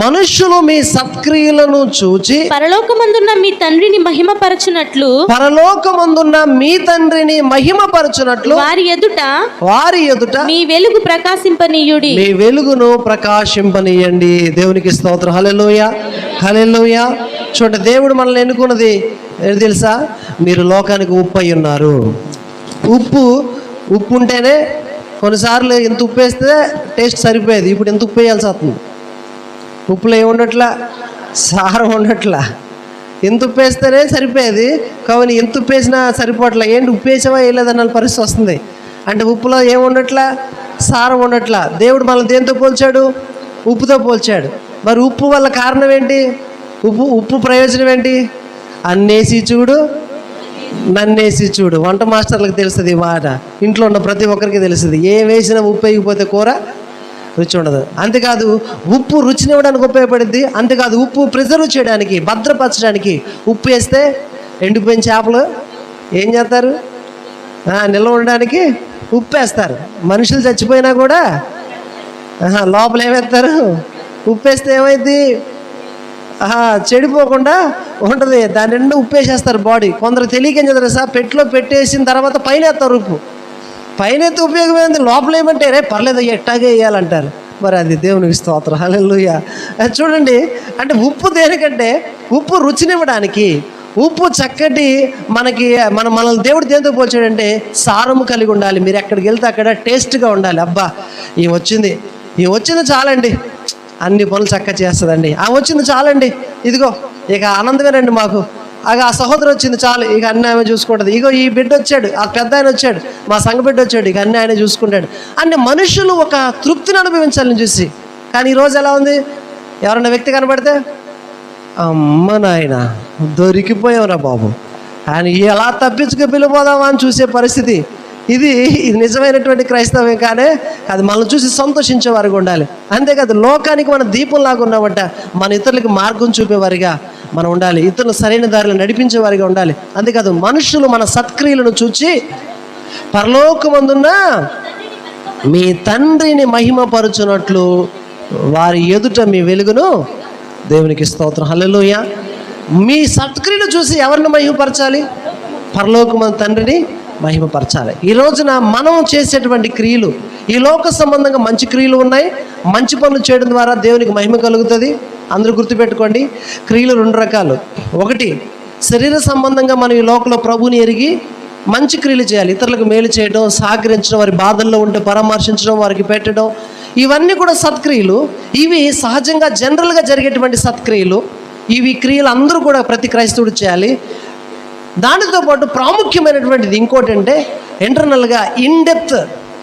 మనుష్యులు మీ సత్క్రియలను చూచి పరలోకమందున్న మీ తండ్రిని మహిమపరచునట్లు వారి ఎదుట మీ వెలుగు ప్రకాశింపనీయుడి. మీ వెలుగును ప్రకాశింపనీయండి. దేవునికి స్తోత్రం. హల్లెలూయా, హల్లెలూయా. చూడండి, దేవుడు మనల్ని ఎన్నుకున్నది ఏది తెలుసా? మీరు లోకానికి ఉప్పు అయి ఉన్నారు. ఉప్పు ఉంటేనే కొన్నిసార్లు ఇంత ఉప్పు వేస్తే టేస్ట్ సరిపోయేది. ఇప్పుడు ఎంత ఉప్పు వేయాల్సి వస్తుంది. ఉప్పులో ఏముండట్లా, సారం ఉండట్లా. ఎంత ఉప్పు వేస్తేనే సరిపోయేది, కానీ ఎంత ఉప్పు వేసినా సరిపోవట్లా. ఏంటి ఉప్పు వేసావా వేయలేదన్న పరిస్థితి వస్తుంది. అంటే ఉప్పులో ఏముండట్లా, సారం ఉండట్లా. దేవుడు మనల్ని దేంతో పోల్చాడు? ఉప్పుతో పోల్చాడు. మరి ఉప్పు వల్ల కారణం ఏంటి? ఉప్పు ప్రయోజనం ఏంటి? అన్నేసి చూడు, నన్నేసి చూడు. వంట మాస్టర్లకు తెలుస్తుంది ఈ మాట. ఇంట్లో ఉన్న ప్రతి ఒక్కరికి తెలుస్తుంది. ఏం వేసినా ఉప్పు వేయకపోతే కూర రుచి ఉండదు. అంతేకాదు ఉప్పు రుచినివ్వడానికి ఉపయోగపడుద్ది. అంతేకాదు ఉప్పు ప్రిజర్వ్ చేయడానికి, భద్రపరచడానికి. ఉప్పు వేస్తే ఎండిపోయిన చేపలు ఏం చేస్తారు? నిల్వ ఉండడానికి ఉప్పు వేస్తారు. మనుషులు చచ్చిపోయినా కూడా లోపల ఏమేస్తారు? ఉప్పు వేస్తే ఏమైంది? చెడిపోకుండా ఉంటుంది. దాని నిండా ఉప్పు వేసేస్తారు బాడీ. కొందరు తెలియకేం చేస్తారు సార్, పెట్టులో పెట్టేసిన తర్వాత పైన వేస్తారు ఉప్పు. పైన ఎత్తే ఉపయోగం ఏంది? లోపల ఏమంటే రే పర్లేదు ఎట్టాగే వేయాలంటారు. మరి అది దేవునికి స్తోత్రం. హల్లెలూయా. చూడండి, అంటే ఉప్పు దేనికంటే ఉప్పు రుచినివ్వడానికి. ఉప్పు చక్కటి మనల్ని దేవుడు దేంతో పోల్చాడంటే సారము కలిగి ఉండాలి. మీరు ఎక్కడికి వెళ్తే అక్కడ టేస్ట్గా ఉండాలి. అబ్బా ఈ వచ్చింది చాలండి, అన్ని పనులు చక్కగా చేస్తుందండి. వచ్చింది చాలండి, ఇదిగో ఇక ఆనందమేనండి మాకు. ఆ సహోదరు వచ్చింది చాలు, ఇక అన్ని ఆమె చూసుకుంటుంది. ఇగో ఈ బిడ్డ వచ్చాడు, ఆ పెద్ద ఆయన వచ్చాడు, మా సంఘ బిడ్డ వచ్చాడు, ఇక అన్ని ఆయన చూసుకుంటాడు. అంటే మనుషులు ఒక తృప్తిని అనుభవించాలని చూసి. కానీ ఈరోజు ఎలా ఉంది? ఎవరన్నా వ్యక్తి కనబడితే అమ్మ నాయన దొరికిపోయావురా బాబు అని ఎలా తప్పించుకు పిలిపోదామా అని చూసే పరిస్థితి. ఇది నిజమైనటువంటి క్రైస్తవం కానీ అది మనల్ని చూసి సంతోషించేవారుగా ఉండాలి. అంతేకాదు లోకానికి మన దీపంలాగా ఉన్నామంట. మన ఇతరులకి మార్గం చూపేవారిగా మనం ఉండాలి. ఇతరులు సరైన దారిలో నడిపించేవారిగా ఉండాలి. అంతేకాదు మనుషులు మన సత్క్రియలను చూచి పరలోకమందున్న మీ తండ్రిని మహిమపరచునట్లు వారి ఎదుట మీ వెలుగును, దేవునికి స్తోత్రం. హల్లెలూయా. మీ సత్క్రియను చూసి ఎవరిని మహిమపరచాలి? పరలోకమందు తండ్రిని మహిమపరచాలి. ఈ రోజున మనం చేసేటువంటి క్రియలు, ఈ లోక సంబంధంగా మంచి క్రియలు ఉన్నాయి. మంచి పనులు చేయడం ద్వారా దేవునికి మహిమ కలుగుతుంది. అందరూ గుర్తుపెట్టుకోండి, క్రియలు 2 రకాలు. ఒకటి శరీర సంబంధంగా మనం ఈ లోకంలో ప్రభువుని ఎరిగి మంచి క్రియలు చేయాలి. ఇతరులకు మేలు చేయడం, సహకరించడం, వారి బాధల్లో ఉంటే పరామర్శించడం, వారికి పెట్టడం, ఇవన్నీ కూడా సత్క్రియలు. ఇవి సహజంగా జనరల్గా జరిగేటువంటి సత్క్రియలు. ఇవి క్రియలు అందరూ కూడా ప్రతి క్రైస్తవుడు చేయాలి. దానితో పాటు ప్రాముఖ్యమైనటువంటిది ఇంకోటి అంటే ఇంటర్నల్గా ఇన్డెప్త్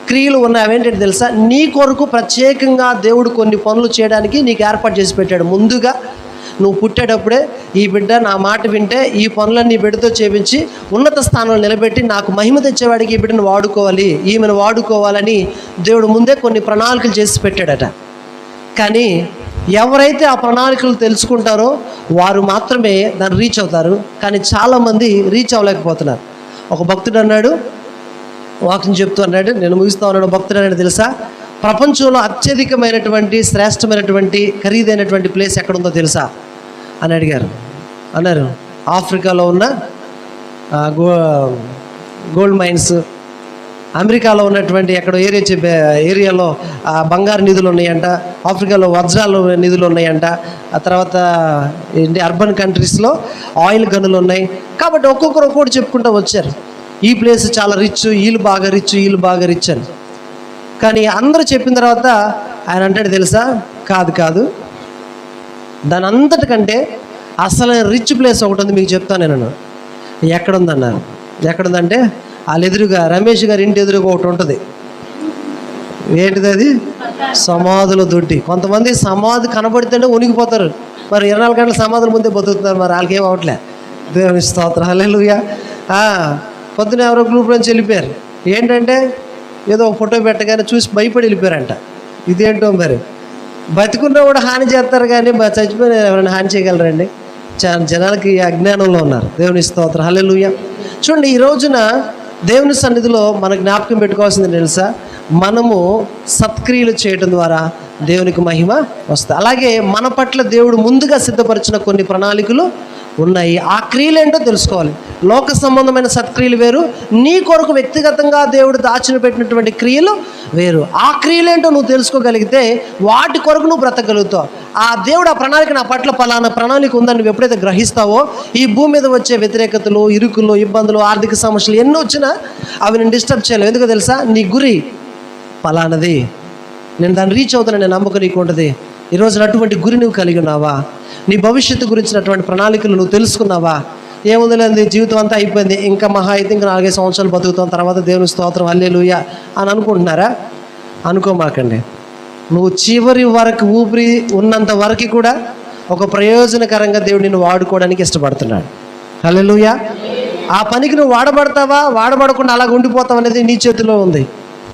క్రియలు ఉన్నాయి. అవేంటంటే తెలుసా? నీ కొరకు ప్రత్యేకంగా దేవుడు కొన్ని పనులు చేయడానికి నీకు ఏర్పాటు చేసి పెట్టాడు. ముందుగా నువ్వు పుట్టేటప్పుడే ఈ బిడ్డ నా మాట వింటే ఈ పనులన్నీ బిడ్డతో చేపించి ఉన్నత స్థానంలో నిలబెట్టి నాకు మహిమ తెచ్చేవాడికి ఈ బిడ్డను వాడుకోవాలి, ఈమెను వాడుకోవాలని దేవుడు ముందే కొన్ని ప్రణాళికలు చేసి పెట్టాడట. కానీ ఎవరైతే ఆ ప్రణాళికలు తెలుసుకుంటారో వారు మాత్రమే దాన్ని రీచ్ అవుతారు. కానీ చాలామంది రీచ్ అవ్వలేకపోతున్నారు. ఒక భక్తుడు అన్నాడు, వాక్యం చెప్తూ అన్నాడు, నేను ముగిస్తా ఉన్నాడు. భక్తుడు అన్నాడు, తెలుసా, ప్రపంచంలో అత్యధికమైనటువంటి శ్రేష్టమైనటువంటి ఖరీదైనటువంటి ప్లేస్ ఎక్కడుందో తెలుసా అని అన్నారు. ఆఫ్రికాలో ఉన్న గోల్డ్ మైన్స్, అమెరికాలో ఉన్నటువంటి ఎక్కడో ఏరియాలో బంగారు నిధులు ఉన్నాయంట, ఆఫ్రికాలో వజ్రాలు నిధులు ఉన్నాయంట, ఆ తర్వాత ఏంటి అర్బన్ కంట్రీస్లో ఆయిల్ గనులు ఉన్నాయి. కాబట్టి ఒక్కొక్కరు ఒక్కొక్కటి చెప్పుకుంటూ వచ్చారు, ఈ ప్లేస్ చాలా రిచ్, వీళ్ళు బాగా రిచ్ అని. కానీ అందరూ చెప్పిన తర్వాత ఆయన అంటాడు, తెలుసా, కాదు, దాని అంతటికంటే అసలు రిచ్ ప్లేస్ ఒకటి ఉంది, మీకు చెప్తాను నేను. ఎక్కడుందన్నారు. ఎక్కడుందంటే వాళ్ళ ఎదురుగా, రమేష్ గారి ఇంటి ఎదురుగా ఒకటి ఉంటుంది. ఏంటిది అది? సమాధుల దొడ్డి. కొంతమంది సమాధి కనబడితేనే ఉనికిపోతారు. మరి 24 గంటల సమాధుల ముందే బతుకుతున్నారు. మరి వాళ్ళకి ఏం అవట్లే. దేవుని స్తోత్రం, హల్లెలూయా. పొద్దున ఎవరో గ్రూప్ నుంచి వెళ్ళిపోయారు. ఏంటంటే ఏదో ఒక ఫోటో పెట్టగానే చూసి భయపడి వెళ్ళిపోయారంట. ఇదేంటో మరి, బతికున్నా కూడా హాని చేస్తారు కానీ చచ్చిపోయిన ఎవరైనా హాని చేయగలరండి? జనాలకి అజ్ఞానంలో ఉన్నారు. దేవుని స్తోత్రం, హల్లెలూయా. చూడండి, ఈ రోజున దేవుని సన్నిధిలో మన జ్ఞాపకం పెట్టుకోవాల్సింది తెలుసా, మనము సత్క్రియలు చేయడం ద్వారా దేవునికి మహిమ వస్తుంది. అలాగే మన పట్ల దేవుడు ముందుగా సిద్ధపరిచిన కొన్ని ప్రణాళికలు ఉన్నాయి. ఆ క్రియలు ఏంటో తెలుసుకోవాలి. లోక సంబంధమైన సత్క్రియలు వేరు, నీ కొరకు వ్యక్తిగతంగా దేవుడు దాచిన పెట్టినటువంటి క్రియలు వేరు. ఆ క్రియలు ఏంటో నువ్వు తెలుసుకోగలిగితే వాటి కొరకు నువ్వు బ్రతకగలుగుతావు. ఆ దేవుడు ఆ ప్రణాళిక, నా పట్ల పలానా ప్రణాళిక ఉందని నువ్వు ఎప్పుడైతే గ్రహిస్తావో, ఈ భూమి మీద వచ్చే వ్యతిరేకతలు, ఇరుకులు, ఇబ్బందులు, ఆర్థిక సమస్యలు ఎన్ని వచ్చినా అవి నేను డిస్టర్బ్ చేయలేవు. ఎందుకో తెలుసా, నీ గురి పలానది, నేను దాన్ని రీచ్ అవుతానని నమ్మకం నీకు ఉంటుంది. ఈరోజు అటువంటి గురి నువ్వు కలిగి ఉన్నావా? నీ భవిష్యత్తు గురించినటువంటి ప్రణాళికలు నువ్వు తెలుసుకున్నావా? ఏముందిలేంది, జీవితం అంతా అయిపోయింది, ఇంకా మహా అయితే ఇంకా 4-5 సంవత్సరాలు బతుకుతాం, తర్వాత దేవుని స్తోత్రం, హల్లెలూయా అని అనుకుంటున్నారా? అనుకోమాకండి. నువ్వు చివరి వరకు, ఊపిరి ఉన్నంత వరకు కూడా ఒక ప్రయోజనకరంగా దేవుడు నిన్ను వాడుకోవడానికి ఇష్టపడుతున్నాడు. హల్లెలూయా. ఆ పనికి నువ్వు వాడబడతావా, వాడబడకుండా అలాగ ఉండిపోతావు అనేది నీ చేతిలో ఉంది.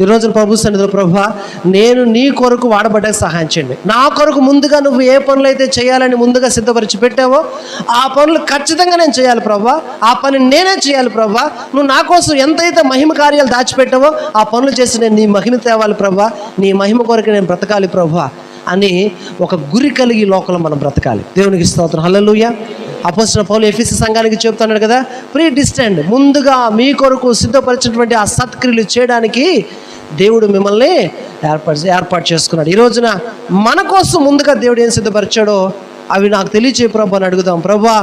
ఈరోజు ప్రభు సన్నిధిలో, ప్రభువా, నేను నీ కొరకు వాడబడ్డానికి సహాయం చేయండి. నా కొరకు ముందుగా నువ్వు ఏ పనులు అయితే చేయాలని ముందుగా సిద్ధపరిచి పెట్టావో ఆ పనులు ఖచ్చితంగా నేను చేయాలి ప్రభువా. ఆ పని నేనే చేయాలి ప్రభువా. నువ్వు నా కోసం ఎంతైతే మహిమ కార్యాలు దాచిపెట్టావో ఆ పనులు చేసి నేను నీ మహిమ తేవాలి ప్రభువా. నీ మహిమ కొరకు నేను బ్రతకాలి ప్రభువా అని ఒక గురి కలిగి లోకంలో మనం బ్రతకాలి. దేవునికి స్తోత్రం, హల్లెలూయా. అపోస్తలుడైన పౌలు ఎఫెసీ సంఘానికి చెప్తున్నాడు కదా, ప్రీ డిస్టెంట్, ముందుగా మీ కొరకు సిద్ధపరిచినటువంటి ఆ సత్క్రియలు చేయడానికి దేవుడు మిమ్మల్ని ఏర్పాటు చేసుకున్నాడు. ఈ రోజున మన కోసం ముందుగా దేవుడు ఏం సిద్ధపరిచాడో అవి నాకు తెలియచే ప్రభు అని అడుగుదాం. ప్రభువా,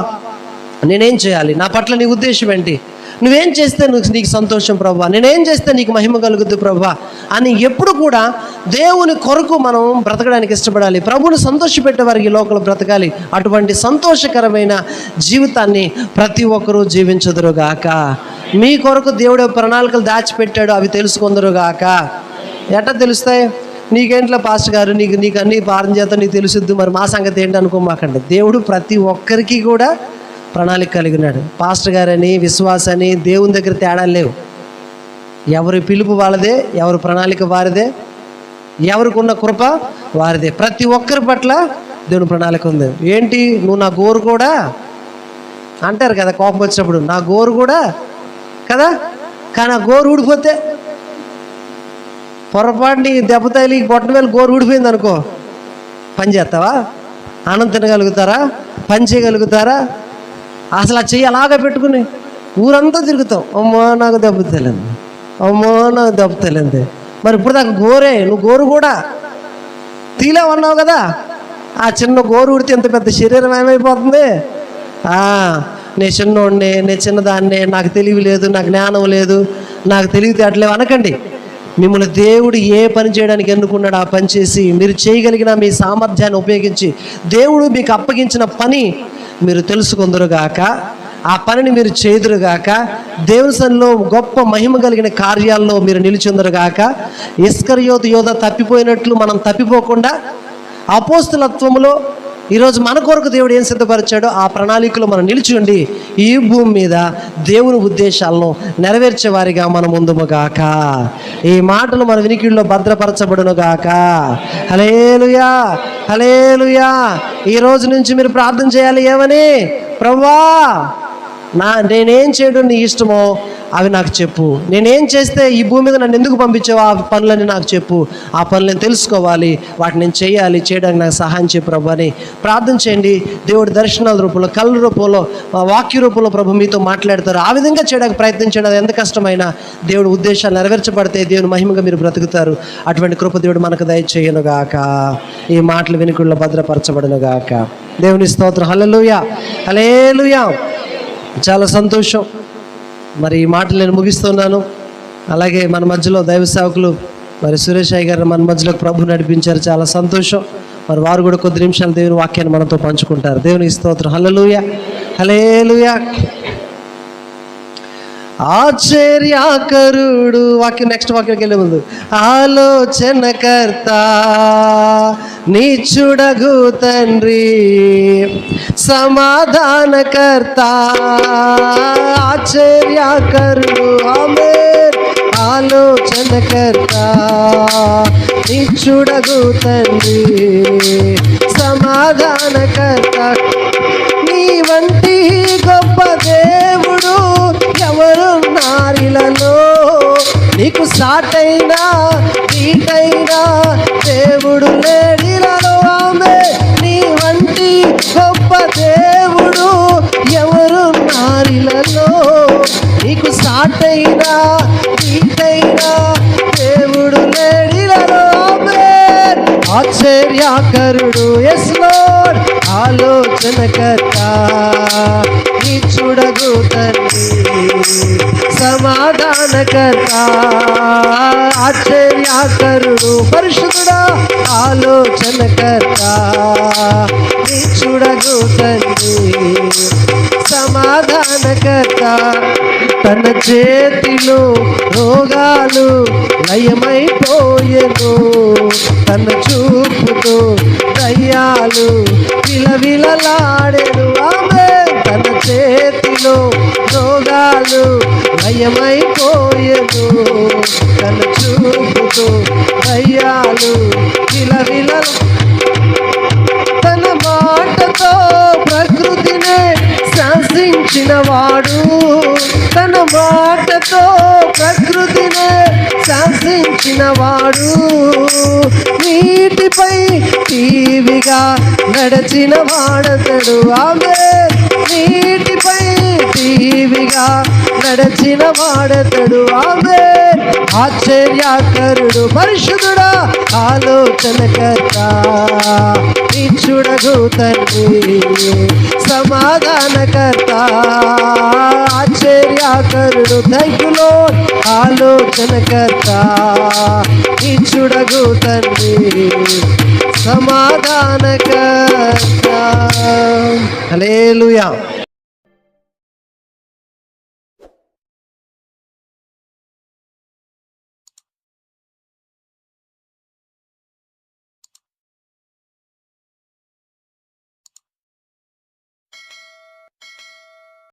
నేనేం చేయాలి? నా పట్ల నీ ఉద్దేశం ఏంటి? నువ్వేం చేస్తే నీకు సంతోషం ప్రభువా? నేనేం చేస్తే నీకు మహిమ కలుగుద్ది ప్రభువా అని ఎప్పుడు కూడా దేవుని కొరకు మనం బ్రతకడానికి ఇష్టపడాలి. ప్రభువుని సంతోషపెట్టే వారికి లోకంలో బ్రతకాలి. అటువంటి సంతోషకరమైన జీవితాన్ని ప్రతి ఒక్కరూ జీవించుదురుగాక. మీ కొరకు దేవుడు ప్రణాళికలు దాచిపెట్టాడు, అవి తెలుసుకుందరుగాక. ఎట్లా తెలుస్తాయి? నీకేంట్లో పాస్టర్ గారు, నీకు అన్ని పారం చేత నీకు తెలుసుద్దు, మరి మా సంగతి ఏంటి అనుకోమాకండి. దేవుడు ప్రతి ఒక్కరికి కూడా ప్రణాళిక కలిగి ఉన్నాడు. పాస్టర్ గారని, విశ్వాసని, దేవుని దగ్గర తేడా లేవు. ఎవరి పిలుపు వాళ్ళదే, ఎవరి ప్రణాళిక వారిదే, ఎవరికి ఉన్న కృప వారిదే. ప్రతి ఒక్కరి పట్ల దేవుని ప్రణాళిక ఉంది. ఏంటి, నువ్వు నా గోరు కూడా అంటారు కదా కోపం వచ్చినప్పుడు, నా గోరు కూడా కదా. కానీ ఆ గోరు ఊడిపోతే, పొరపాటుని దెబ్బ తగిలి బొట్టన వేలు గోరు ఊడిపోయింది అనుకో, పని చేస్తావా? ఆనందం తినగలుగుతారా? పని చేయగలుగుతారా? అసలు ఆ చెయ్యి అలాగా పెట్టుకుని ఊరంతా తిరుగుతాం, అమ్మో నాకు దెబ్బ తెలియదు, అమ్మో నాకు దెబ్బ తెలియదు. మరి ఇప్పుడు దాకా గోరే, నువ్వు గోరు కూడా తీలేమన్నావు కదా. ఆ చిన్న గోరు ఉడితే ఎంత పెద్ద శరీరం ఏమైపోతుంది? నేను చిన్నోడిని, నేను చిన్నదాన్నే, నాకు తెలివి లేదు, నాకు జ్ఞానం లేదు, నాకు తెలివితేటలేవు అనకండి. మిమ్మల్ని దేవుడు ఏ పని చేయడానికి ఎన్నుకున్నాడు ఆ పని చేసి మీరు చేయగలిగిన మీ సామర్థ్యాన్ని ఉపయోగించి దేవుడు మీకు అప్పగించిన పని మీరు తెలుసుకుందరుగాక, ఆ పనిని మీరు చేదురుగాక, దేవుని సన్నిధిలో గొప్ప మహిమ కలిగిన కార్యాల్లో మీరు నిలిచిందరుగాక. ఇస్కరియోతు యోధ తప్పిపోయినట్లు మనం తప్పిపోకుండా అపోస్తలత్వములో ఈరోజు మన కొరకు దేవుడు ఏం సిద్ధపరిచాడో ఆ ప్రణాళికలో మనం నిలిచి ఉండి ఈ భూమి మీద దేవుని ఉద్దేశాలను నెరవేర్చే వారిగా మనం ముందుముగాక. ఈ మాటలు మన వినికిడిలో భద్రపరచబడునుగాక. హల్లెలూయా. హల్లెలూయా. ఈ రోజు నుంచి మీరు ప్రార్థన చేయాలి. ఏమని? ప్రభువా, నేనేం చేయడం నీ ఇష్టమో అవి నాకు చెప్పు. నేనేం చేస్తే ఈ భూమి మీద నన్ను ఎందుకు పంపించావో ఆ పనులని నాకు చెప్పు. ఆ పనులు నేను తెలుసుకోవాలి, వాటిని నేను చేయాలి. చేయడానికి నాకు సహాయం చేయ ప్రభు అని ప్రార్థన చేయండి. దేవుడి దర్శనాల రూపంలో, కళ్ళ రూపంలో, వాక్య రూపంలో ప్రభు మీతో మాట్లాడతారు. ఆ విధంగా చేయడానికి ప్రయత్నించండి. అది ఎంత కష్టమైనా దేవుడి ఉద్దేశాలు నెరవేర్చబడితే దేవుని మహిమగా మీరు బ్రతుకుతారు. అటువంటి కృప దేవుడు మనకు దయచేయనుగాక. ఈ మాటలు వినికుల్లో భద్రపరచబడునుగాక. దేవుని స్తోత్రం. హల్లెలూయా, హల్లెలూయా. చాలా సంతోషం. మరి ఈ మాటలు నేను ముగిస్తున్నాను. అలాగే మన మధ్యలో దైవ సేవకులు మరి సురేష్ అయ్య గారు మన మధ్యలోకి ప్రభు నడిపించారు. చాలా సంతోషం. మరి వారు కూడా కొద్ది నిమిషాలు దేవుని వాక్యాన్ని మనతో పంచుకుంటారు. దేవునికి స్తోత్రం. హల్లెలూయా, హల్లెలూయా. ఆశ్చర్యకరుడు వాక్యం. నెక్స్ట్ వాక్యంకి వెళ్ళే ముందు, ఆలోచనకర్త నీచుడగు తండ్రి, సమాధానకర్త, ఆశ్చర్యకరుడు, ఆమేన్. ఆలోచనకర్త నీచుడగు తండ్రి, సమాధానకర్త, నీ వంటి గొప్ప దేవుడు ఎవరున్నారిలలో, నీకు సాటైనా నీటైనా దేవుడు లేడిలలో. ఆమె నీ వంటి గొప్ప దేవుడు ఎవరున్నారిలలో, నీకు సాటైనా నీటైనా దేవుడు లేడిలలో. ఆమె ఆశ్చర్యకరుడు, ఎస్ లార్డ్, ఆలోచనకర్త నీచుడగు తండ్రి, సమాధానకర్త, ఆశ్చర్యకరుడు, పరిశుద్ధుడా, ఆలోచనకర్త నీచుడగు తండ్రి, సమాధానకర్త. తన చేతిలో రోగాలు లయమైపోయెను, తన చూపుతో దయ్యాలు విలవిలలాడెను. ఆమె తన చేతిలో రోగాలు లయమైపోయెను, తన చూపుతో దయ్యాలు విలవిల. తన మాటతో ప్రకృతినే శాసించిన వాడు, తన మాటతో ప్రకృతినే శాసించిన వాడు, నీటిపై టీవిగా నడచిన వాడతడు. ఆమె నీటిపై టీవిగా నడచిన వాడతడు. ఆమె ఆశ్చర్యకరుడు, పరిశుద్ధుడా, ఆలోచనకర్త నీచుడగు తండ్రి, సమాధానకర్త, ఆశ్చర్యకరుడు, థాంక్యూ ఆలోచనకర్త నీచుడగు తండ్రి, సమాధానకర్త. హల్లెలూయా.